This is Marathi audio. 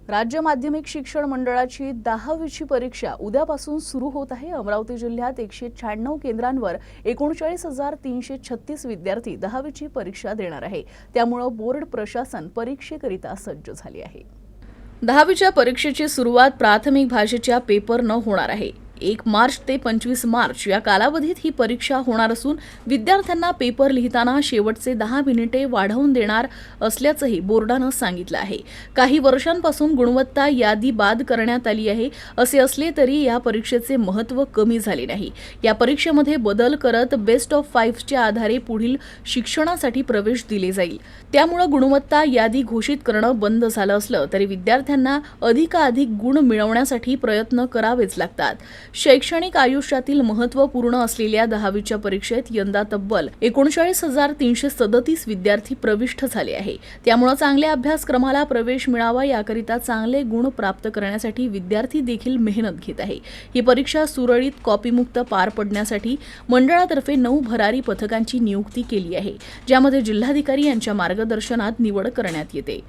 राज्य माध्यमिक शिक्षण मंडळाची 10वीची परीक्षा उद्यापासून सुरू होत आहे। अमरावती जिल्ह्यात 196 केंद्रांवर 39,336 विद्यार्थी 10वीची परीक्षा देणार आहे। त्यामुळे बोर्ड प्रशासन परीक्षेकरिता सज्ज झाले आहे। 10वीच्या परीक्षेची सुरुवात प्राथमिक भाषेच्या पेपरने होणार आहे। 1 मार्च ते 25 मार्च या कालावधीत ही परीक्षा होणार असून विद्यार्थ्यांना पेपर लिहिताना शेवटचे 10 मिनिटे वाढवून देणार असल्याचंही बोर्डानं सांगितलं आहे। काही वर्षांपासून गुणवत्ता यादी बाद करण्यात आली आहे। असे असले तरी या परीक्षेचे महत्त्व कमी झाले नाही। या परीक्षेमध्ये बदल करत बेस्ट ऑफ 5च्या आधारे पुढील शिक्षणासाठी प्रवेश दिले जाईल। त्यामुळे गुणवत्ता यादी घोषित करणं बंद झालं असलं तरी विद्यार्थ्यांना अधिकाधिक गुण मिळवण्यासाठी प्रयत्न करावेच लागतात। शैक्षणिक आयुष्यातील महत्त्वपूर्ण असलेल्या 10वीच्या परीक्षेत यंदा तब्बल 39,337 विद्यार्थी प्रविष्ट झाले आहे। त्यामुळे चांगल्या अभ्यासक्रमाला प्रवेश मिळावा याकरिता चांगले गुण प्राप्त करण्यासाठी विद्यार्थी देखील मेहनत घेत आहे। ही परीक्षा सुरळीत कॉपीमुक्त पार पडण्यासाठी मंडळातर्फे 9 भरारी पथकांची नियुक्ती केली आहे, ज्यामध्ये जिल्हाधिकारी यांच्या मार्गदर्शनात निवड करण्यात येते।